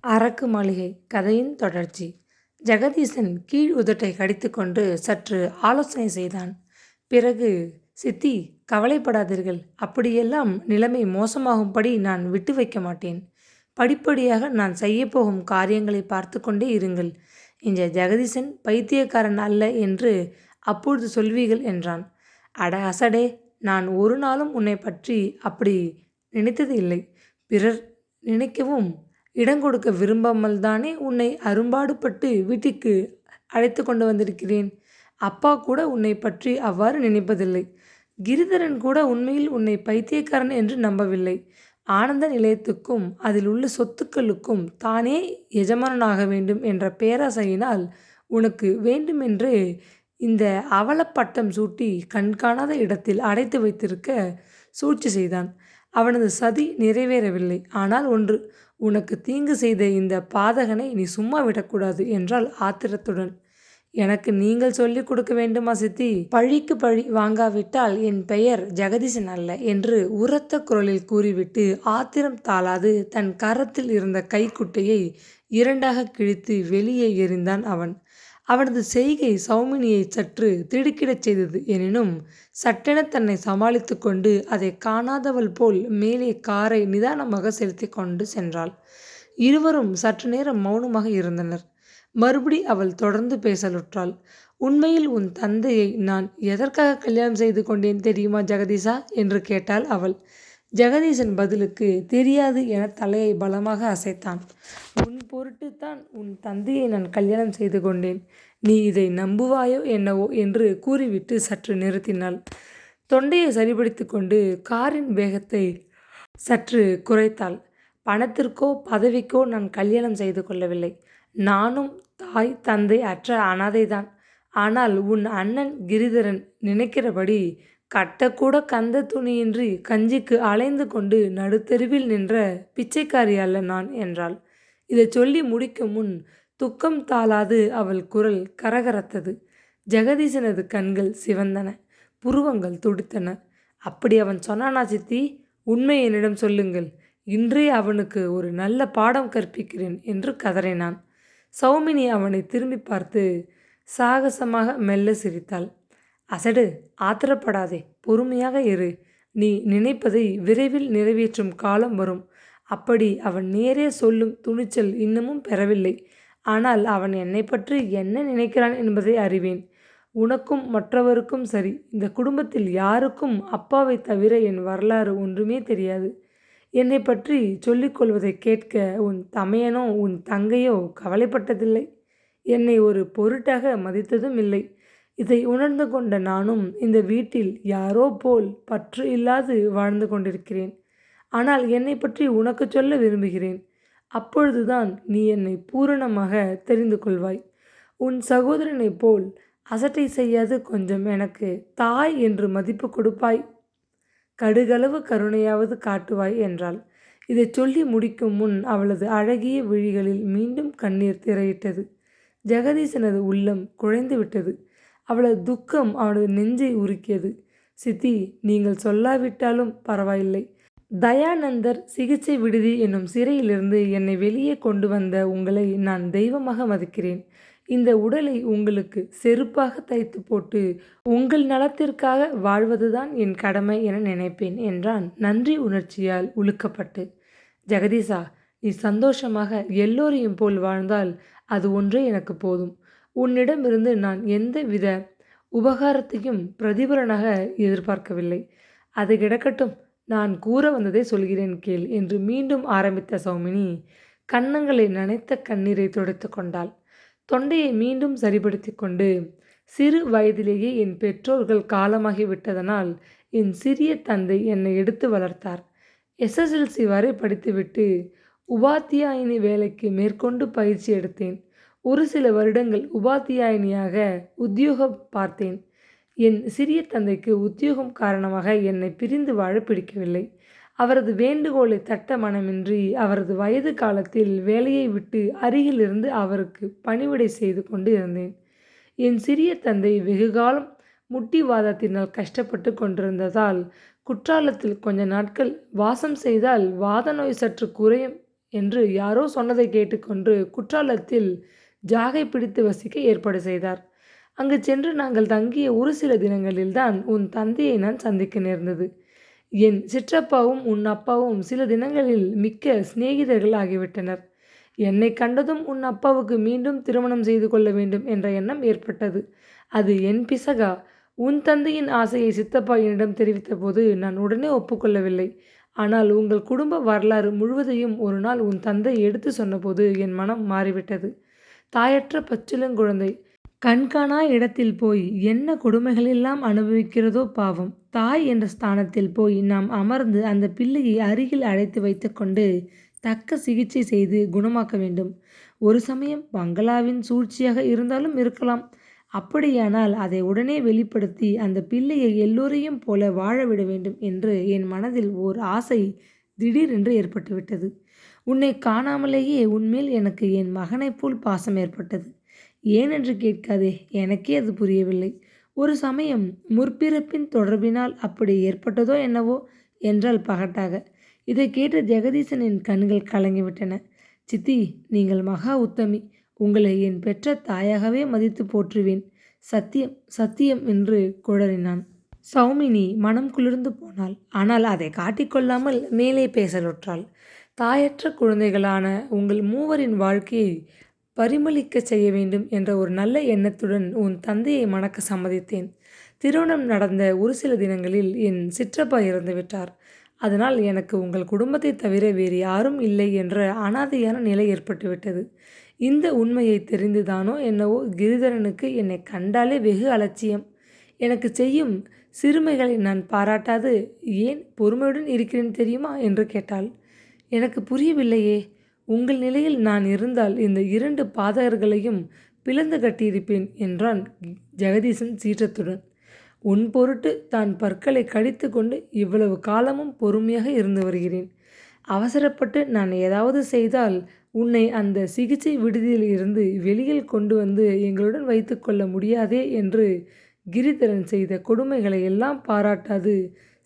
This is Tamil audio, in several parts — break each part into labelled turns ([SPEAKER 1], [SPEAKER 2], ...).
[SPEAKER 1] அரக்கு மாளிகை கதையின் தொடர்ச்சி. ஜெகதீசன் கீழ் உதட்டை கடித்துக்கொண்டு சற்று ஆலோசனை செய்தான். பிறகு, சித்தி, கவலைப்படாதீர்கள். அப்படியெல்லாம் நிலைமை மோசமாகும்படி நான் விட்டு வைக்க மாட்டேன். படிப்படியாக நான் செய்யப்போகும் காரியங்களை பார்த்து கொண்டே இருங்கள். இந்த ஜெகதீசன் பைத்தியக்காரன் அல்ல என்று அப்பொழுது சொல்வீர்கள் என்றான். அட அசடே, நான் ஒரு நாளும் உன்னை பற்றி அப்படி நினைத்தது இல்லை. பிறர் நினைக்கவும் இடங்கொடுக்க விரும்பாமல்தானே உன்னை அரும்பாடுபட்டு வீட்டுக்கு அழைத்து கொண்டு வந்திருக்கிறேன். அப்பா கூட உன்னை பற்றி அவ்வாறு நினைப்பதில்லை. கிரிதரன் கூட உண்மையில் உன்னை பைத்தியக்காரன் என்று நம்பவில்லை. ஆனந்த நிலையத்துக்கும் அதில் உள்ள சொத்துக்களுக்கும் தானே எஜமானனாக வேண்டும் என்ற பேராசையினால் உனக்கு வேண்டுமென்று இந்த அவலப்பட்டம் சூட்டி கண்காணாத இடத்தில் அடைத்து வைத்திருக்க சூழ்ச்சி செய்தான். அவனது சதி நிறைவேறவில்லை. ஆனால் ஒன்று, உனக்கு தீங்கு செய்த இந்த பாதகனை நீ சும்மா விடக்கூடாது என்றாள் ஆத்திரத்துடன். எனக்கு நீங்கள் சொல்லிக் கொடுக்க வேண்டுமா சித்தி? பழிக்கு பழி வாங்காவிட்டால் என் பெயர் ஜெகதீசன் அல்ல என்று உரத்த குரலில் கூறிவிட்டு ஆத்திரம் தாளாது தன் கரத்தில் இருந்த கைக்குட்டையை இரண்டாக கிழித்து வெளியே எறிந்தான் அவன். அவனது செய்கை சௌமினியை சற்று திடுக்கிடச் செய்தது. எனினும் சட்டென தன்னை சமாளித்து கொண்டு அதை காணாதவள் போல் மேலே காரை நிதானமாக செலுத்தி கொண்டு சென்றாள். இருவரும் சற்று நேரம் மௌனமாக இருந்தனர். மறுபடி அவள் தொடர்ந்து பேசலுற்றாள். உண்மையில் உன் தந்தையை நான் எதற்காக கல்யாணம் செய்து கொண்டேன் தெரியுமா ஜெகதீசா என்று கேட்டாள் அவள். ஜெகதீசன் பதிலுக்கு தெரியாது என தலையை பலமாக அசைத்தான். உன் பொருட்டுத்தான் உன் தந்தையை நான் கல்யாணம் செய்து கொண்டேன். நீ இதை நம்புவாயோ என்னவோ என்று கூறிவிட்டு சற்று நிறுத்தினாள். தொண்டையை சரிபடுத்தி கொண்டு காரின் வேகத்தை சற்று குறைத்தாள். பணத்திற்கோ பதவிக்கோ நான் கல்யாணம் செய்து கொள்ளவில்லை. நானும் தாய் தந்தை அற்ற அனாதைதான். ஆனால் உன் அண்ணன் கிரிதரன் நினைக்கிறபடி கட்டக்கூட கந்த துணியின்றி கஞ்சிக்கு அலைந்து கொண்டு நடுத்தெருவில் நின்ற பிச்சைக்காரி அல்ல நான் என்றாள். இதை சொல்லி முடிக்கும் முன் துக்கம் தாளாது அவள் குரல் கரகரத்தது. ஜெகதீசனது கண்கள் சிவந்தன, புருவங்கள் துடித்தன. அப்படி அவன் சொன்னானா சித்தி? உண்மை என்னிடம் சொல்லுங்கள். இன்றே அவனுக்கு ஒரு நல்ல பாடம் கற்பிக்கிறேன் என்று கதறினான். சௌமினி அவனை திரும்பி பார்த்து சாகசமாக மெல்ல சிரித்தாள். அசடு, ஆத்திரப்படாதே, பொறுமையாக இரு. நீ நினைப்பதை விரைவில் நிறைவேற்றும் காலம் வரும். அப்படி அவன் நேரே சொல்லும் துணிச்சல் இன்னமும் பெறவில்லை. ஆனால் அவன் என்னை பற்றி என்ன நினைக்கிறான் என்பதை அறிவேன். உனக்கும் மற்றவருக்கும் சரி, இந்த குடும்பத்தில் யாருக்கும் அப்பாவை தவிர என் வரலாறு ஒன்றுமே தெரியாது. என்னை பற்றி சொல்லிக்கொள்வதை கேட்க உன் தமையனோ உன் தங்கையோ கவலைப்பட்டதில்லை. என்னை ஒரு பொருட்டாக மதித்ததும் இல்லை. இதை உணர்ந்து கொண்ட நானும் இந்த வீட்டில் யாரோ போல் பற்று இல்லாது வாழ்ந்து கொண்டிருக்கிறேன். ஆனால் என்னை பற்றி உனக்கு சொல்ல விரும்புகிறேன். அப்பொழுதுதான் நீ என்னை பூரணமாக தெரிந்து கொள்வாய். உன் சகோதரனைப் போல் அசட்டை செய்யாது கொஞ்சம் எனக்கு தாய் என்று மதிப்பு கொடுப்பாய். கடுகளவு கருணையாவது காட்டுவாய் என்றாள். இதை சொல்லி முடிக்கும் முன் அவளது அழகிய விழிகளில் மீண்டும் கண்ணீர் திரையிட்டது. ஜெகதீசனது உள்ளம் குழைந்து விட்டது. அவளது துக்கம் அவனது நெஞ்சை உருக்கியது. சித்தி, நீங்கள் சொல்லாவிட்டாலும் பரவாயில்லை. தயானந்தர் சிகிச்சை விடுதி என்னும் சிறையிலிருந்து என்னை வெளியே கொண்டு வந்த உங்களை நான் தெய்வமாக மதிக்கிறேன். இந்த உடலை உங்களுக்கு செருப்பாக தைத்து போட்டு உங்கள் நலத்திற்காக வாழ்வதுதான் என் கடமை என நினைப்பேன் என்றான் நன்றி உணர்ச்சியால் உழுக்கப்பட்டு. ஜெகதீசா, நீ சந்தோஷமாக எல்லோரையும் போல் வாழ்ந்தால் அது ஒன்றே எனக்கு போதும். உன்னிடமிருந்து நான் எந்த வித உபகாரத்தையும் பிரதிபலனாக எதிர்பார்க்கவில்லை. அது கிடக்கட்டும், நான் கூற வந்ததை சொல்கிறேன் கேள் என்று மீண்டும் ஆரம்பித்த சௌமினி கன்னங்களை நனைத்த கண்ணீரை துடைத்து கொண்டாள். தொண்டையை மீண்டும் சரிபடுத்தி கொண்டு, சிறு வயதிலேயே என் பெற்றோர்கள் காலமாகி விட்டதனால் என் சிறிய தந்தை என்னை எடுத்து வளர்த்தார். எஸ்எஸ்எல்சி வரை படித்துவிட்டு உபாத்தியாயினி வேலைக்கு மேற்கொண்டு பயிற்சி எடுத்தேன். ஒரு சில வருடங்கள் உபாத்தியாயினியாக உத்தியோகம் பார்த்தேன். என் சிறிய தந்தைக்கு உத்தியோகம் காரணமாக என்னை பிரிந்து வாழ பிடிக்கவில்லை. அவரது வேண்டுகோளை தட்ட மனமின்றி அவரது வயது காலத்தில் வேலையை விட்டு அருகிலிருந்து அவருக்கு பணிவிடை செய்து கொண்டு இருந்தேன். என் சிறிய தந்தை வெகுகாலம் முட்டிவாதத்தினால் கஷ்டப்பட்டு கொண்டிருந்ததால் குற்றாலத்தில் கொஞ்ச நாட்கள் வாசம் செய்தால் வாத நோய் சற்று குறையும் என்று யாரோ சொன்னதை கேட்டுக்கொண்டு குற்றாலத்தில் ஜாகை பிடித்து வசிக்க ஏற்பாடு செய்தார். அங்கு சென்று நாங்கள் தங்கிய ஒரு சில தினங்களில்தான் உன் தந்தையை நான் சந்திக்க நேர்ந்தது. என் சிற்றப்பாவும் உன் அப்பாவும் சில தினங்களில் மிக்க சிநேகிதர்கள் ஆகிவிட்டனர். என்னை கண்டதும் உன் அப்பாவுக்கு மீண்டும் திருமணம் செய்து கொள்ள வேண்டும் என்ற எண்ணம் ஏற்பட்டது. அது என் பிசகா? உன் தந்தையின் ஆசையை சித்தப்பா என்னிடம் தெரிவித்தபோது நான் உடனே ஒப்புக்கொள்ளவில்லை. ஆனால் உங்கள் குடும்ப வரலாறு முழுவதையும் ஒரு நாள் உன் தந்தை எடுத்து சொன்னபோது என் மனம் மாறிவிட்டது. தாயற்ற பச்சிளங்குழந்தை கண்காணா இடத்தில் போய் என்ன கொடுமைகளெல்லாம் அனுபவிக்கிறதோ பாவம். தாய் என்ற ஸ்தானத்தில் போய் நாம் அமர்ந்து அந்த பிள்ளையை அருகில் அழைத்து வைத்துக்கொண்டு தக்க சிகிச்சை செய்து குணமாக்க வேண்டும். ஒரு சமயம் பங்களாவின் சூழ்ச்சியாக இருந்தாலும் இருக்கலாம். அப்படியானால் அதை உடனே வெளிப்படுத்தி அந்த பிள்ளையை எல்லோரையும் போல வாழ விட வேண்டும் என்று என் மனதில் ஓர் ஆசை திடீரென்று ஏற்பட்டுவிட்டது. உன்னை காணாமலேயே உன்மேல் எனக்கு என் மகனைப் போல் பாசம் ஏற்பட்டது. ஏனென்று கேட்காதே, எனக்கே அது புரியவில்லை. ஒரு சமயம் முற்பிறப்பின் தொடர்பினால் அப்படி ஏற்பட்டதோ என்னவோ என்றால் பகட்டாக. இதை கேட்ட ஜெகதீசனின் கண்கள் கலங்கிவிட்டன. சித்தி, நீங்கள் மகா உத்தமி. உங்களை என் பெற்ற தாயாகவே மதித்து போற்றுவேன். சத்தியம் சத்தியம் என்று குழறினான். சௌமினி மனம் குளிர்ந்து போனாள். ஆனால் அதை காட்டிக்கொள்ளாமல் மேலே பேசலுற்றாள். தாயற்ற குழந்தைகளான உங்கள் மூவரின் வாழ்க்கையை பரிமளிக்க செய்ய வேண்டும் என்ற ஒரு நல்ல எண்ணத்துடன் உன் தந்தையை மணக்க சம்மதித்தேன். திருமணம் நடந்த ஒரு சில தினங்களில் என் சிற்றப்பா இறந்துவிட்டார். அதனால் எனக்கு உங்கள் குடும்பத்தை தவிர வேறு யாரும் இல்லை என்ற அனாதையான நிலை ஏற்பட்டுவிட்டது. இந்த உண்மையை தெரிந்துதானோ என்னவோ கிரிதரனுக்கு என்னை கண்டாலே வெகு அலட்சியம். எனக்கு செய்யும் சிறுமைகளை நான் பாராட்டாது ஏன் பொறுமையுடன் இருக்கிறேன் தெரியுமா என்று கேட்டாள். எனக்கு புரியவில்லையே. உங்கள் நிலையில் நான் இருந்தால் இந்த 2 பாதகர்களையும் பிளந்து கட்டியிருப்பேன் என்றான் ஜெகதீசன் சீற்றத்துடன். உன் பொருட்டு தான் பற்களை கடித்து கொண்டு இவ்வளவு காலமும் பொறுமையாக இருந்து வருகிறேன். அவசரப்பட்டு நான் ஏதாவது செய்தால் உன்னை அந்த சிகிச்சை விடுதியில் இருந்து வெளியில் கொண்டு வந்து எங்களுடன் வைத்து கொள்ள முடியாதே என்று கிரிதரன் செய்த கொடுமைகளை எல்லாம் பாராட்டாது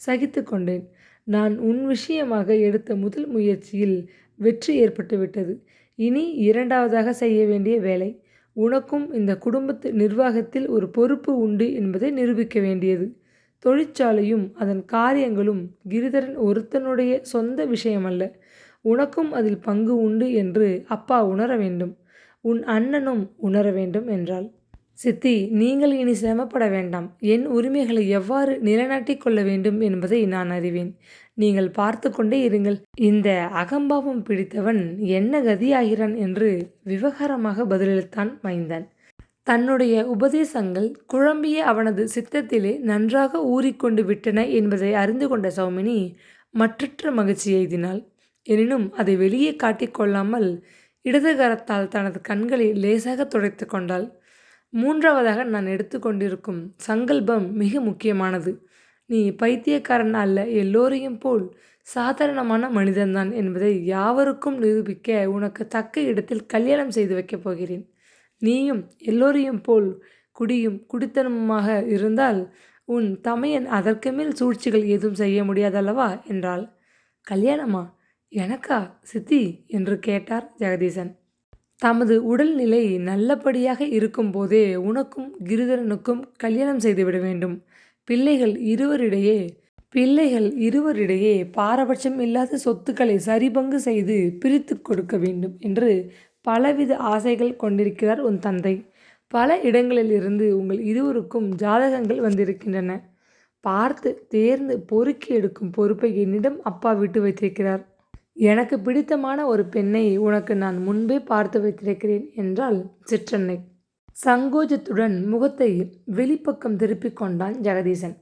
[SPEAKER 1] சகித்து கொண்டேன். நான் உன் விஷயமாக எடுத்த முதல் முயற்சியில் வெற்றி ஏற்பட்டுவிட்டது. இனி 2வதாக செய்ய வேண்டிய வேலை. உனக்கும் இந்த குடும்பத்து நிர்வாகத்தில் ஒரு பொறுப்பு உண்டு என்பதை நிரூபிக்க வேண்டியது. தொழிற்சாலையும் அதன் காரியங்களும் கிரிதரன் ஒருத்தனுடைய சொந்த விஷயமல்ல. உனக்கும் அதில் பங்கு உண்டு என்று அப்பா உணர வேண்டும். உன் அண்ணனும் உணர வேண்டும் என்றாள். சித்தி, நீங்கள் இனி சிரமப்பட வேண்டாம். என் உரிமைகளை எவ்வாறு நிலைநாட்டிக் கொள்ள வேண்டும் என்பதை நான் அறிவேன். நீங்கள் பார்த்து கொண்டே இருங்கள். இந்த அகம்பாவம் பிடித்தவன் என்ன கதியாகிறான் என்று விவகாரமாக பதிலளித்தான் மைந்தன். தன்னுடைய உபதேசங்கள் குழம்பிய அவனது சித்தத்திலே நன்றாக ஊறிக்கொண்டு விட்டன என்பதை அறிந்து கொண்ட சௌமினி மற்றற்ற மகிழ்ச்சி எய்தினாள். எனினும் அதை வெளியே காட்டிக்கொள்ளாமல் இடது கரத்தால் தனது கண்களை லேசாக துடைத்து கொண்டாள். 3வதாக நான் எடுத்துக்கொண்டிருக்கும் சங்கல்பம் மிக முக்கியமானது. நீ பைத்தியக்காரன் அல்ல, எல்லோரையும் போல் சாதாரணமான மனிதன்தான் என்பதை யாவருக்கும் நிரூபிக்க உனக்கு தக்க இடத்தில் கல்யாணம் செய்து வைக்கப் போகிறேன். நீயும் எல்லோரையும் போல் குடியும் குடித்தனமுமாக இருந்தால் உன் தமையன் அதற்கு மேல் சூழ்ச்சிகள் ஏதும் செய்ய முடியாதல்லவா என்றாள். கல்யாணமா? எனக்கா சித்தி என்று கேட்டார் ஜெகதீசன். தமது உடல்நிலை நல்லபடியாக இருக்கும்போதே உனக்கும் கிரிதரனுக்கும் கல்யாணம் செய்துவிட வேண்டும். பிள்ளைகள் இருவரிடையே பாரபட்சம் இல்லாத சொத்துக்களை சரிபங்கு செய்து பிரித்து கொடுக்க வேண்டும் என்று பலவித ஆசைகள் கொண்டிருக்கிறார் உன் தந்தை. பல இடங்களிலிருந்து உங்கள் இருவருக்கும் ஜாதகங்கள் வந்திருக்கின்றன. பார்த்து தேர்ந்து பொறுக்கி எடுக்கும் பொறுப்பை என்னிடம் அப்பா விட்டு வைத்திருக்கிறார். எனக்கு பிடித்தமான ஒரு பெண்ணை உனக்கு நான் முன்பே பார்த்து வைத்திருக்கிறேன் என்றாள் சிற்றன்னை. சங்கோஜத்துடன் முகத்தை வெளிப்பக்கம் திருப்பிக் கொண்டான் ஜெகதீசன்.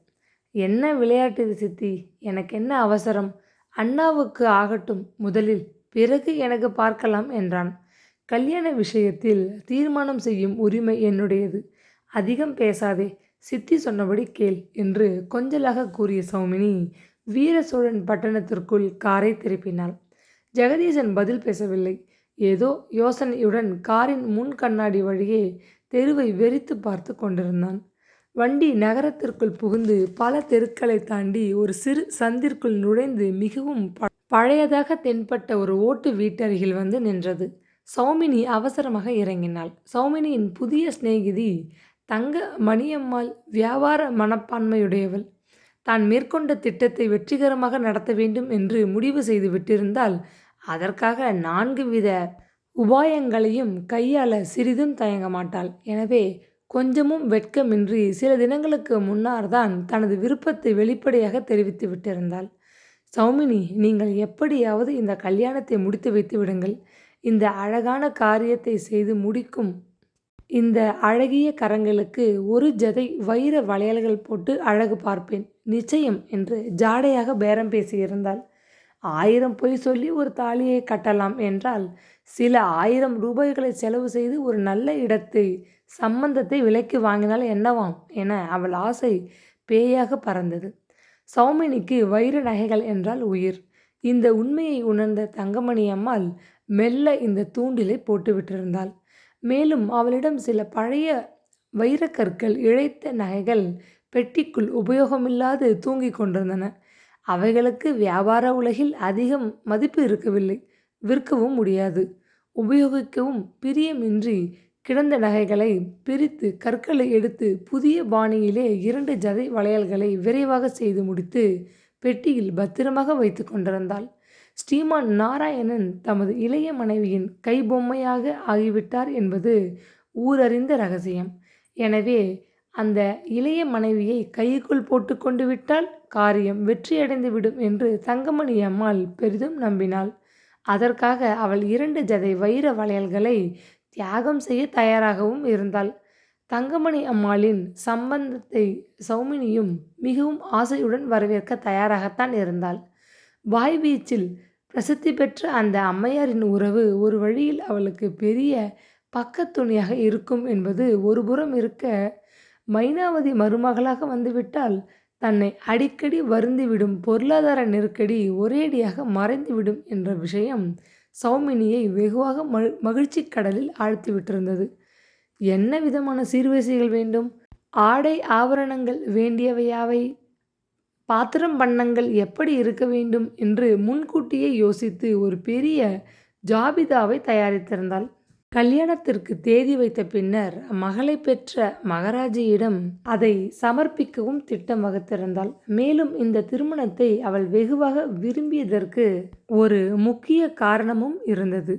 [SPEAKER 1] என்ன விளையாட்டு இது சித்தி? எனக்கு என்ன அவசரம்? அண்ணாவுக்கு ஆகட்டும் முதலில், பிறகு எனக்கு பார்க்கலாம் என்றான். கல்யாண விஷயத்தில் தீர்மானம் செய்யும் உரிமை என்னுடையது. அதிகம் பேசாதே, சித்தி சொன்னபடி கேள் என்று கொஞ்சலாக கூறிய சௌமினி வீர சோழன் பட்டணத்திற்குள் காரை திருப்பினாள். ஜெகதீசன் பதில் பேசவில்லை. ஏதோ யோசனையுடன் காரின் முன் கண்ணாடி வழியே தெருவை வெறித்து பார்த்து கொண்டிருந்தான். வண்டி நகரத்திற்குள் புகுந்து பல தெருக்களை தாண்டி ஒரு சிறு சந்திற்குள் நுழைந்து மிகவும் பழையதாக தென்பட்ட ஒரு ஓட்டு வீட்டருகில் வந்து நின்றது. சௌமினி அவசரமாக இறங்கினாள். சௌமினியின் புதிய சிநேகிதி தங்க மணியம்மாள் வியாபார மனப்பான்மையுடையவள். தான் மேற்கொண்ட திட்டத்தை வெற்றிகரமாக நடத்த வேண்டும் என்று முடிவு செய்து விட்டிருந்தால் அதற்காக 4 வித உபாயங்களையும் கையாள சிறிதும் தயங்க மாட்டாள். எனவே கொஞ்சமும் வெட்கமின்றி சில தினங்களுக்கு முன்னார்தான் தனது விருப்பத்தை வெளிப்படையாக தெரிவித்து விட்டிருந்தாள். சௌமினி, நீங்கள் எப்படியாவது இந்த கல்யாணத்தை முடித்து வைத்து விடுங்கள். இந்த அழகான காரியத்தை செய்து முடிக்கும் இந்த அழகிய கரங்களுக்கு ஒரு ஜதை வைர வளையல்கள் போட்டு அழகு பார்ப்பேன் நிச்சயம் என்று ஜாடையாக பேரம் பேசியிருந்தாள். 1000 பொய் சொல்லி ஒரு தாலியை கட்டலாம் என்றால் சில 1000 ரூபாய்களை செலவு செய்து ஒரு நல்ல இடத்தை சம்பந்தத்தை விலைக்கு வாங்கினால் என்னவாம் என அவள் ஆசை பேயாக பறந்தது. சௌமினிக்கு வைர நகைகள் என்றால் உயிர். இந்த உண்மையை உணர்ந்த தங்கமணி அம்மாள் மெல்ல இந்த தூண்டிலை போட்டுவிட்டிருந்தாள். மேலும் அவளிடம் சில பழைய வைரக்கற்கள் இழைத்த நகைகள் பெட்டிக்குள் உபயோகமில்லாது தூங்கிக் கொண்டிருந்தன. அவைகளுக்கு வியாபார உலகில் அதிகம் மதிப்பு இருக்கவில்லை, விற்கவும் முடியாது. உபயோகிக்கவும் பிரியமின்றி கிடந்த நகைகளை பிரித்து கற்களை எடுத்து புதிய பாணியிலே 2 ஜதை வளையல்களை விரைவாக செய்து முடித்து பெட்டியில் பத்திரமாக வைத்து கொண்டிருந்தாள். ஸ்ரீமான் நாராயணன் தமது இளைய மனைவியின் கைபொம்மையாக ஆகிவிட்டார் என்பது ஊரறிந்த ரகசியம். எனவே அந்த இளைய மனைவியை கைக்குள் போட்டு கொண்டு விட்டால் காரியம் வெற்றியடைந்து விடும் என்று தங்கமணி அம்மாள் பெரிதும் நம்பினாள். அதற்காக அவள் 2 ஜதை வைர வளையல்களை தியாகம் செய்ய தயாராகவும் இருந்தாள். தங்கமணி அம்மாளின் சம்பந்தத்தை சௌமினியும் மிகவும் ஆசையுடன் வரவேற்க தயாராகத்தான் இருந்தாள். வாய்வீச்சில் பிரசித்தி பெற்ற அந்த அம்மையாரின் உறவு ஒரு வழியில் அவளுக்கு பெரிய பக்கத்துணையாக இருக்கும் என்பது ஒருபுறம் இருக்க, மைனாவதி மருமகளாக வந்துவிட்டால் தன்னை அடிக்கடி வருந்திவிடும் பொருளாதார நெருக்கடி ஒரேடியாக மறைந்துவிடும் என்ற விஷயம் சௌமினியை வெகுவாக மகிழ்ச்சி கடலில் ஆழ்த்திவிட்டிருந்தது. என்ன விதமான சீர்வரிசைகள் வேண்டும், ஆடை ஆபரணங்கள் வேண்டியவையாவை, பாத்திரம் பண்டங்கள் எப்படி இருக்க வேண்டும் என்று முன்கூட்டியே யோசித்து ஒரு பெரிய ஜாபிதாவை தயாரித்திருந்தாள். கல்யாணத்திற்கு தேதி வைத்த பின்னர் மகளை பெற்ற மகாராஜியிடம் அதை சமர்ப்பிக்கவும் திட்டம் வகுத்திருந்தாள். மேலும் இந்த திருமணத்தை அவள் வெகுவாக விரும்பியதற்கு ஒரு முக்கிய காரணமும் இருந்தது.